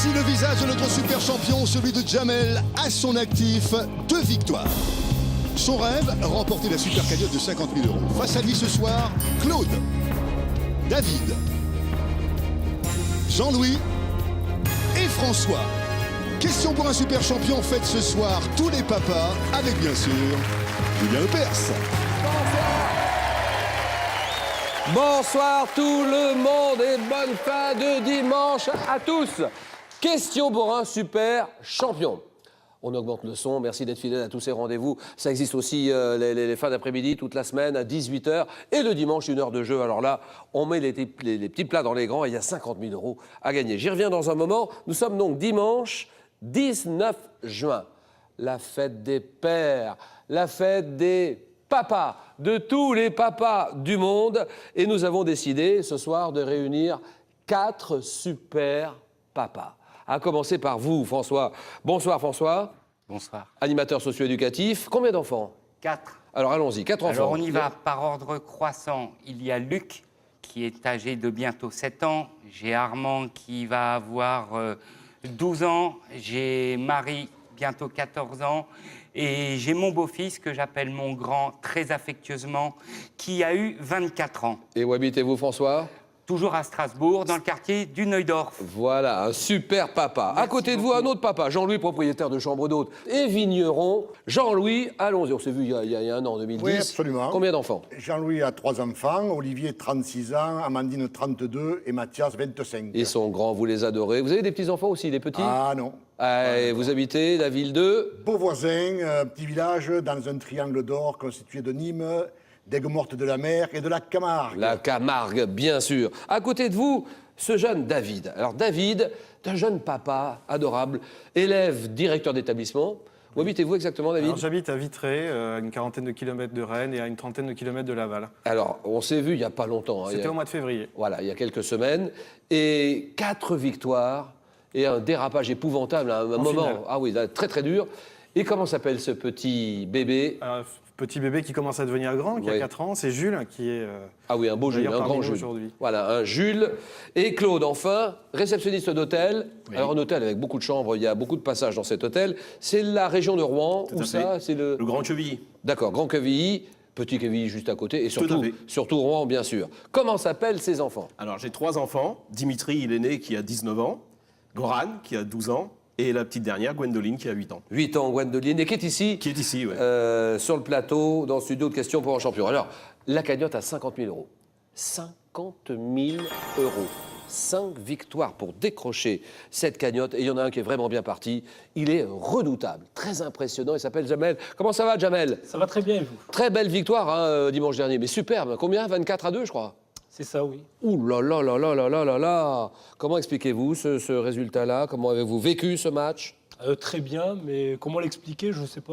Voici le visage de notre super champion, celui de Jamel, à son actif, 2 victoires. Son rêve, remporter la super cagnotte de 50 000 euros. Face à lui ce soir, Claude, David, Jean-Louis et François. Question pour un super champion faite ce soir, tous les papas, avec bien sûr Julien Lepers. Bonsoir tout le monde et bonne fin de dimanche à tous. Question pour un super champion. On augmente le son, merci d'être fidèle à tous ces rendez-vous. Ça existe aussi les fins d'après-midi, toute la semaine, à 18 h. Et le dimanche, 1 heure de jeu. Alors là, on met les petits plats dans les grands et il y a 50 000 euros à gagner. J'y reviens dans un moment. Nous sommes donc dimanche 19 juin. La fête des pères, la fête des papas, de tous les papas du monde. Et nous avons décidé ce soir de réunir 4 super papas. À commencer par vous, François. Bonsoir, François. Bonsoir. Animateur socio-éducatif. Combien d'enfants? 4. Alors, allons-y, 4 enfants. Alors, on y va par ordre croissant. Il y a Luc, qui est âgé de bientôt 7 ans. J'ai Armand, qui va avoir 12 ans. J'ai Marie, bientôt 14 ans. Et j'ai mon beau-fils, que j'appelle mon grand, très affectueusement, qui a eu 24 ans. Et où habitez-vous, François? Toujours à Strasbourg, dans le quartier du Neudorf. Voilà, un super papa. Merci à côté de vous, beaucoup. un autre papa, Jean-Louis, propriétaire de chambre d'hôte et vigneron. Jean-Louis, allons-y, on s'est vu il y a un an, en 2010. Oui, absolument. Combien d'enfants? Jean-Louis a 3 enfants, Olivier 36 ans, Amandine 32 et Mathias 25. Ils sont grands, vous les adorez. Vous avez des petits-enfants aussi, des petits? Ah non. Et vous habitez la ville de? Beauvoisin, petit village dans un triangle d'or constitué de Nîmes, d'Aigues-Mortes de la Mer et de la Camargue. La Camargue, bien sûr. À côté de vous, ce jeune David. Alors David, un jeune papa adorable, élève, directeur d'établissement. Où habitez-vous exactement, David? Alors, j'habite à Vitré, à une quarantaine de kilomètres de Rennes et à une trentaine de kilomètres de Laval. Alors, on s'est vu il n'y a pas longtemps. C'était au mois de février. Voilà, il y a quelques semaines. Et 4 victoires et un dérapage épouvantable, un moment finale. ah oui, là, très très dur. Et comment s'appelle ce petit bébé? Petit bébé qui commence à devenir grand, qui Oui. a 4 ans, c'est Jules qui est... Ah oui, un beau Jules, d'ailleurs, un parmi grand nous Jules. aujourd'hui. Voilà, un Jules. Et Claude, enfin, réceptionniste d'hôtel. Oui. Alors, un hôtel avec beaucoup de chambres, il y a beaucoup de passages dans cet hôtel. C'est la région de Rouen, Tout où à ça? fait. C'est le... Le Grand Quevilly. D'accord, Grand Quevilly, Petit Quevilly juste à côté, et Tout à surtout, fait. surtout Rouen, bien sûr. Comment s'appellent ces enfants? Alors, j'ai 3 enfants. Dimitri, il est né, qui a 19 ans. Goran, qui a 12 ans. Et la petite dernière, Gwendoline, qui a 8 ans. 8 ans, Gwendoline, et qui est ici, Qui est ici, ouais. sur le plateau, dans le studio de questions pour un champion. Alors, la cagnotte à 50 000 euros. 50 000 euros. 5 victoires pour décrocher cette cagnotte. Et il y en a un qui est vraiment bien parti. Il est redoutable, très impressionnant. Il s'appelle Jamel. Comment ça va, Jamel? Ça va très bien, et vous? Très belle victoire dimanche dernier, mais superbe. Combien? 24-2, je crois. C'est ça, oui. Ouh là là là là là là là là. Comment expliquez-vous ce résultat-là? Comment avez-vous vécu ce match? Très bien, mais comment l'expliquer? Je ne sais pas.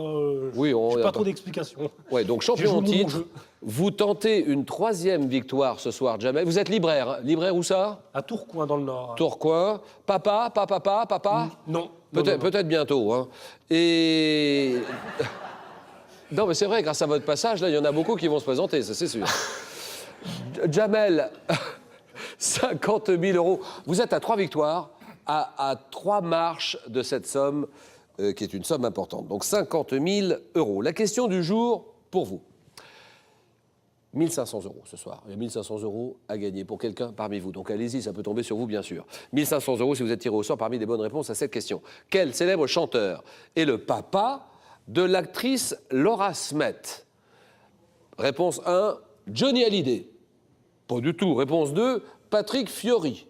Oui, on- j'ai y a pas pas- trop d'explications. Ouais, donc J'ai champion en joué mon titre. jeu. Vous tentez une 3e victoire ce soir, Jamel. Vous êtes libraire. Hein? Libraire où ça? À Tourcoing, dans le Nord. Tourcoing. Papa? Non. Peut-être bientôt. Hein. Et. Non, mais c'est vrai, grâce à votre passage, là, il y en a beaucoup qui vont se présenter, ça c'est sûr. Jamel, 50 000 euros. Vous êtes à 3 victoires, à 3 marches de cette somme, qui est une somme importante. Donc 50 000 euros. La question du jour pour vous. 1 500 euros ce soir. Il y a 1 500 euros à gagner pour quelqu'un parmi vous. Donc allez-y, ça peut tomber sur vous, bien sûr. 1 500 euros si vous êtes tiré au sort parmi les bonnes réponses à cette question. Quel célèbre chanteur est le papa de l'actrice Laura Smet? Réponse 1, Johnny Hallyday. Pas du tout. Réponse 2, Patrick Fiori.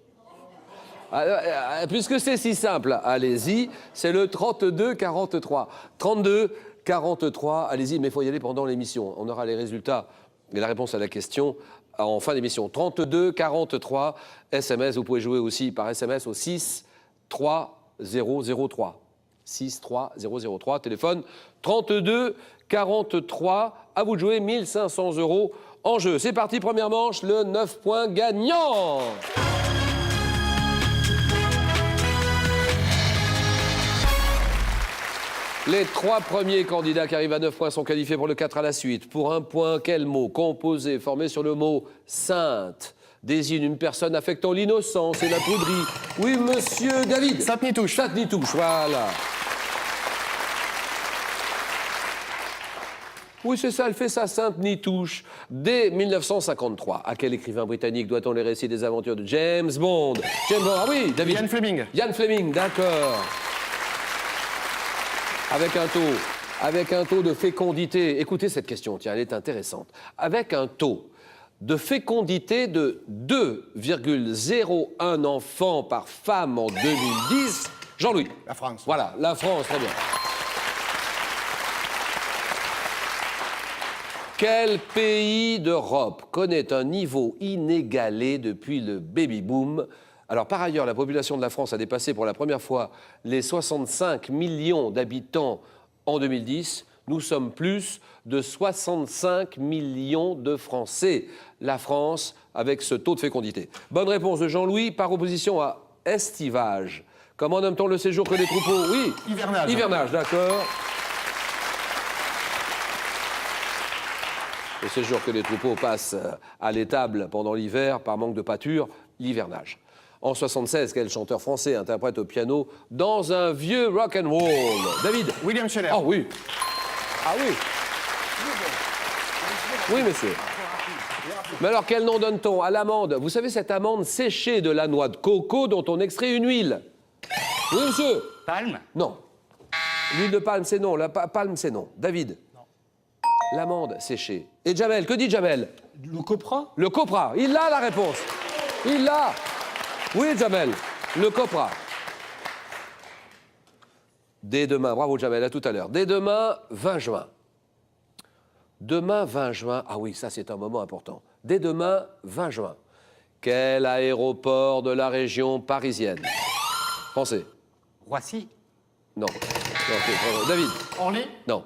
Puisque c'est si simple, allez-y, c'est le 32-43. 32-43, allez-y, mais il faut y aller pendant l'émission. On aura les résultats et la réponse à la question en fin d'émission. 32-43, SMS, vous pouvez jouer aussi par SMS au 63003. 63003, téléphone 32-43. À vous de jouer, 1 500 euros en jeu. C'est parti, première manche, le 9 points gagnant. Les 3 premiers candidats qui arrivent à 9 points sont qualifiés pour le 4 à la suite. Pour 1 point, quel mot composé, formé sur le mot sainte? désigne une personne affectant l'innocence et la poudrie. Oui, monsieur David. Sainte-Nitouche. Sainte-Nitouche, voilà. Oui, c'est ça, elle fait sa Sainte-Nitouche. Dès 1953, à quel écrivain britannique doit-on les récits des aventures de James Bond? James Bond, ah oui, David. Ian Fleming. Ian Fleming, d'accord. Avec un taux de fécondité. Écoutez cette question, tiens, elle est intéressante. Avec un taux de fécondité de 2,01 enfants par femme en 2010, Jean-Louis. La France. Voilà, la France, très bien. Quel pays d'Europe connaît un niveau inégalé depuis le baby-boom? Alors, par ailleurs, la population de la France a dépassé pour la première fois les 65 millions d'habitants en 2010. Nous sommes plus de 65 millions de Français. La France, avec ce taux de fécondité. Bonne réponse de Jean-Louis, par opposition à estivage. Comment nomme-t-on le séjour que les troupeaux? Oui. Hivernage. Hivernage, d'accord. Le séjour que les troupeaux passent à l'étable pendant l'hiver par manque de pâture, l'hivernage. En 1976, quel chanteur français interprète au piano dans un vieux rock'n'roll? David. William Scheller. Ah oui. Ah oui. Oui, monsieur. Mais alors, quel nom donne-t-on à l'amande? Vous savez, cette amande séchée de la noix de coco dont on extrait une huile? Oui, monsieur. Palme. Non. L'huile de palme, c'est non. La palme, c'est non. David. L'amande séchée. Et Jamel, que dit Jamel? Le copra? Le copra. Il a la réponse. Il l'a. Oui, Jamel. Le copra. Dès demain, bravo Jamel, à tout à l'heure. Dès demain, 20 juin. Demain, 20 juin. Ah oui, ça c'est un moment important. Dès demain, 20 juin. Quel aéroport de la région parisienne? Pensez. Roissy. Non. Non, David. Orly. Non.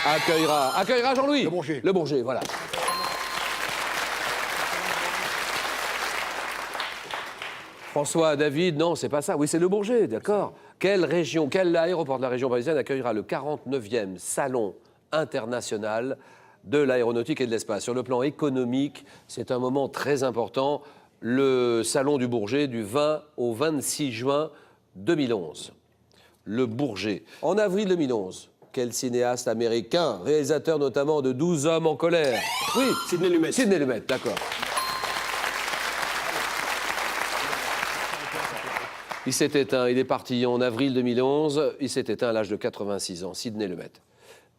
Accueillera Jean-Louis. Le Bourget. Le Bourget, voilà. François, David, non, c'est pas ça. Oui, c'est le Bourget, d'accord. Quelle aéroport de la région parisienne accueillera le 49e Salon international de l'aéronautique et de l'espace? Sur le plan économique, c'est un moment très important. Le Salon du Bourget du 20 au 26 juin 2011. Le Bourget. En avril 2011, quel cinéaste américain, réalisateur notamment de 12 hommes en colère? Oui, Sidney Lumet. Sidney Lumet, d'accord. Il s'est éteint, il est parti en avril 2011, il s'est éteint à l'âge de 86 ans, Sidney Lumet.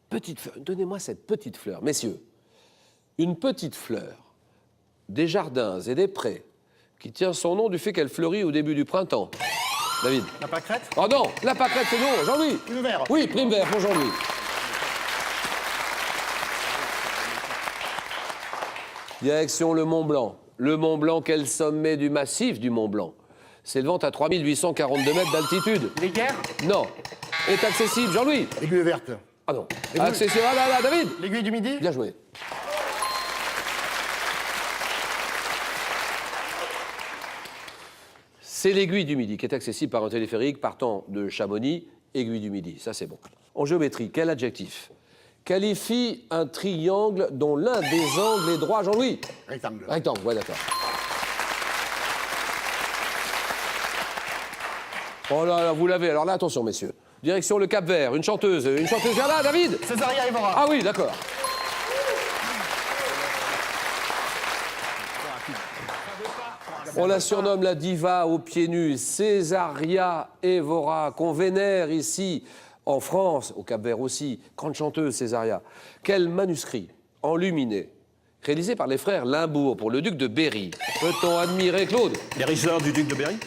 Petite fleur, donnez-moi cette petite fleur. Messieurs, une petite fleur des jardins et des prés qui tient son nom du fait qu'elle fleurit au début du printemps. David. La pâquerette. Oh non, la pâquerette, c'est non, Jean-Louis. Prime vert. Oui, prime vert pour Jean-Louis. Direction le Mont Blanc. Le Mont Blanc, quel sommet du massif du Mont Blanc? S'élevant à 3842 mètres d'altitude. Les guerres. Non. Est accessible, Jean-Louis. Aiguille verte. Ah non. Accessible, ah là, David. L'aiguille du midi. Bien joué. C'est l'aiguille du Midi qui est accessible par un téléphérique partant de Chamonix, aiguille du Midi. Ça, c'est bon. En géométrie, quel adjectif qualifie un triangle dont l'un des angles est droit, Jean-Louis? Rectangle. Rectangle, ouais, d'accord. Oh là là, vous l'avez. Alors là, attention, messieurs. Direction le Cap-Vert, une chanteuse vers là, David. Césaria Evora. Ah oui, d'accord. On la surnomme la diva aux pieds nus, Césaria Evora, qu'on vénère ici, en France, au Cap-Vert aussi. Grande chanteuse, Césaria. Quel manuscrit enluminé, réalisé par les frères Limbourg pour le duc de Berry, peut-on admirer, Claude? Les richeurs du duc de Berry.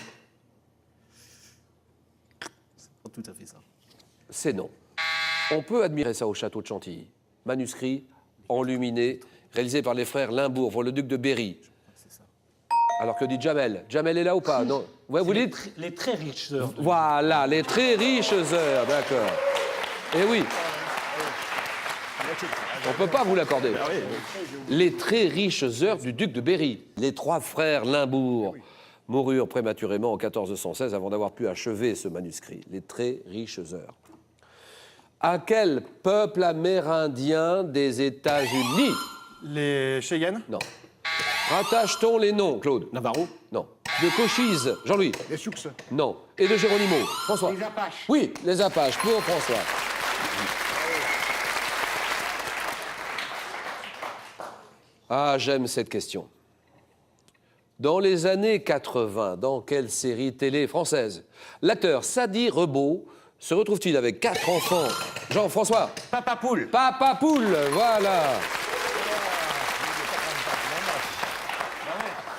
C'est pas tout à fait ça. C'est non. On peut admirer ça au château de Chantilly. Manuscrit enluminé, réalisé par les frères Limbourg pour le duc de Berry. Alors que dit Jamel? Jamel est là ou pas? Non. Ouais, vous dites? Les très riches heures. Voilà, les très riches heures, d'accord. Eh oui. On ne peut pas vous l'accorder. Les très riches heures du duc de Berry. Les trois frères Limbourg moururent prématurément en 1416 avant d'avoir pu achever ce manuscrit. Les très riches heures. À quel peuple amérindien des États-Unis? Les Cheyennes. Non. Rattache-t-on les noms, Claude? Navarro. Non. De Cochise, Jean-Louis? Les Sioux. Non. Et de Géronimo, François? Les Apaches. Oui, les Apaches, pour François. Ah, j'aime cette question. Dans les années 80, dans quelle série télé française l'acteur Sadi Rebaud se retrouve-t-il avec 4 enfants? Jean-François? Papa Poule. Papa Poule, voilà.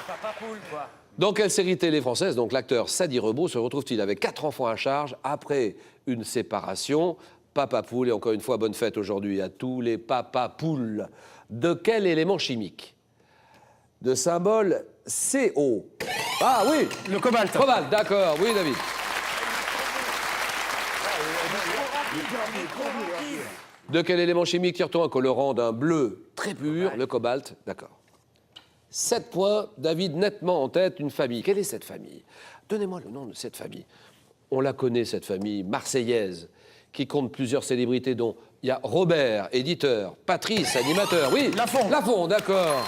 Papa Poule, quoi. Dans quelle série télé française, donc l'acteur Sadi Rebaud se retrouve-t-il avec 4 enfants à charge après une séparation? Papa Poule, et encore une fois, bonne fête aujourd'hui à tous les Papa Poules. De quel élément chimique? De symbole CO. Ah oui, Le cobalt. Cobalt, d'accord, oui David. De quel élément chimique tire-t-on un colorant d'un bleu très pur? Le cobalt, d'accord. 7 points, David nettement en tête, une famille. Quelle est cette famille? Donnez-moi le nom de cette famille. On la connaît, cette famille marseillaise, qui compte plusieurs célébrités, dont il y a Robert, éditeur, Patrice, animateur, oui. Lafont. Lafont, d'accord.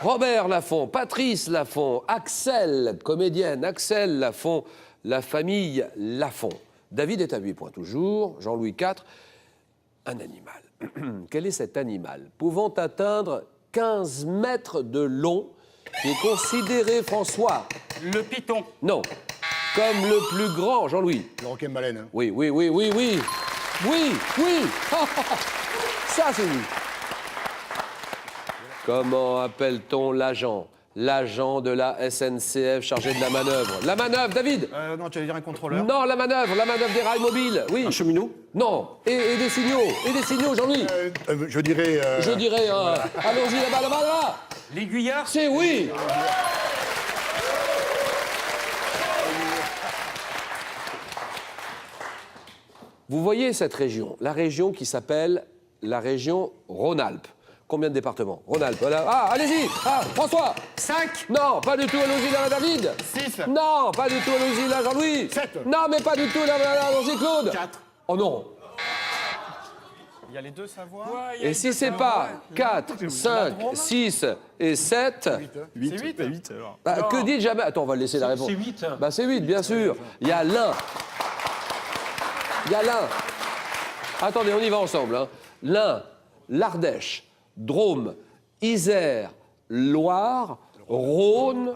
Robert Lafont, Patrice Lafont, Axel, comédienne, Axel Lafont, la famille Lafont. David est à 8 points toujours, Jean-Louis 4. Un animal. Quel est cet animal pouvant atteindre 15 mètres de long qui est considéré, François? Le python. Non. Comme le plus grand, Jean-Louis. Le requin-baleine. Oui, oui, oui, oui, oui. Oui, oui. Ça, c'est oui. Comment appelle-t-on l'agent? L'agent de la SNCF chargé de la manœuvre. La manœuvre, David? Non, tu allais dire un contrôleur. Non, la manœuvre des rails mobiles. Oui. Un cheminot. Non. Et des signaux. Et des signaux, Jean-Louis. Je dirais. Je dirais, allons-y là-bas, là-bas, là-bas. L'aiguilleur. C'est oui. Vous voyez cette région, la région qui s'appelle la région Rhône-Alpes. Combien de départements? Rhône-Alpes, voilà. Ah, allez-y. Ah, François. 5. Non, pas du tout, allons-y là, David. 6. Non, pas du tout, allons-y là, Jean-Louis. 7. Non, mais pas du tout, là, allons-y, Claude. 4. Oh non. Il y a les deux savoirs. Et si c'est pas 4, 5, 6 et 7, 8. C'est 8. 8 alors. bah, que dites jamais? Attends, on va laisser la réponse. C'est 8. Bah, c'est 8, bien sûr. Il y a l'Ain. Il y a l'Ain. Attendez, on y va ensemble. Hein. L'Ain, l'Ardèche, Drôme, Isère, Loire, Rhône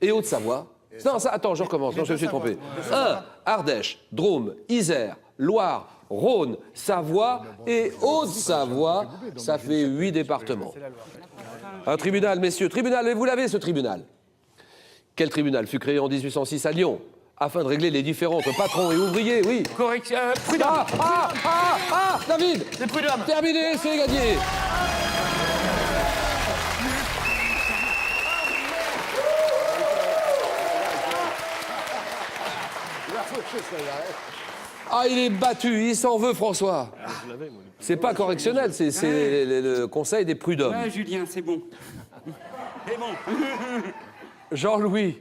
et Haute-Savoie. Non, ça, attends, je recommence. Non, je me suis trompé. 1, Ardèche, Drôme, Isère, Loire, Rhône, Savoie et Haute-Savoie. Ça fait 8 départements. Un tribunal, messieurs. Tribunal, et vous l'avez, ce tribunal. Quel tribunal fut créé en 1806 à Lyon afin de régler les différends entre patrons et ouvriers? Oui. Correction. Prud'homme. David. Les prud'hommes. Terminé, c'est gagné. Ah, il est battu, il s'en veut, François. C'est pas correctionnel, c'est le conseil des prud'hommes. Ouais, Julien, c'est bon. C'est bon. Jean-Louis,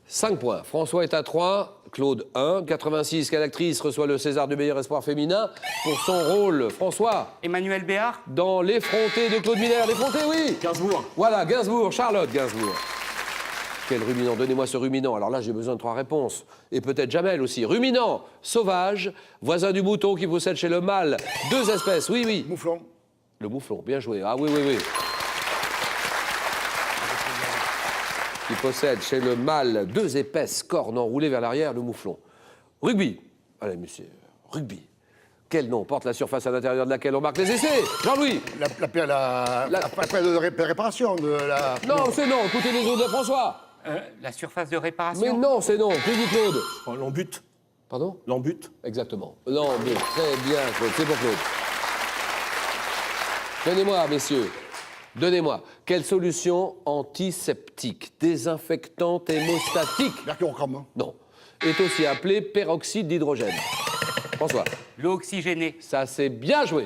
5 points. François est à 3, Claude 1. 86, quelle actrice reçoit le César du meilleur espoir féminin pour son rôle? François, Emmanuel Béard. dans L'Effronté de Claude Miller. L'Effronté, oui. Gainsbourg. Voilà, Gainsbourg, Charlotte Gainsbourg. Quel ruminant? Donnez-moi ce ruminant. Alors là, j'ai besoin de 3 réponses. Et peut-être Jamel aussi. Ruminant, sauvage, voisin du mouton qui possède chez le mâle 2 espèces. Oui, oui. Mouflon. Le mouflon, bien joué. Ah oui, oui, oui. Qui possède chez le mâle 2 épaisses cornes enroulées vers l'arrière, le mouflon. Rugby. Allez, monsieur, rugby. Quel nom porte la surface à l'intérieur de laquelle on marque les essais? Jean-Louis. La période de réparation de la. Non, c'est non. Écoutez les autres de François. La surface de réparation. Mais non, c'est non. Que dit Claude? Oh, l'embut. Pardon? L'embut. Exactement. Non, mais très bien, Claude. C'est pour Claude. Donnez-moi, messieurs. Donnez-moi. Quelle solution antiseptique, désinfectante, hémostatique, Mercurochrome. non, est aussi appelée peroxyde d'hydrogène? François. L'eau oxygénée. Ça, c'est bien joué.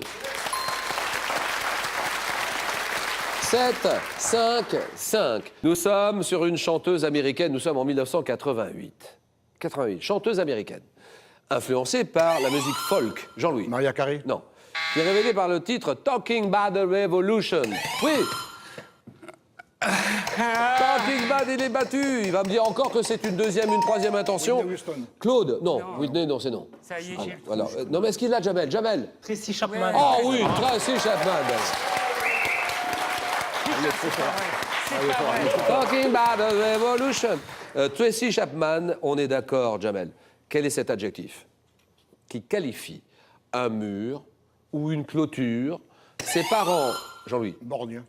7, 5, 5. Nous sommes sur une chanteuse américaine. Nous sommes en 1988. 88. Chanteuse américaine. Influencée par la musique folk. Jean-Louis. Maria Carey. Non. qui est révélé par le titre Talking Bad Revolution. Oui. Talking Bad, il est battu. Il va me dire encore que c'est une deuxième, une troisième intention. Whitney Houston. Claude, non. Non. Whitney, non, c'est non. Ça y est, j'ai... Alors, non, mais est-ce qu'il l'a, Jamel? Jamel? Tracy Chapman. Oh oui, Tracy Chapman. Talking Bad Revolution. Tracy Chapman, on est d'accord, Jamel. Quel est cet adjectif qui qualifie un mur ou une clôture séparant, Jean-Louis, Borgne.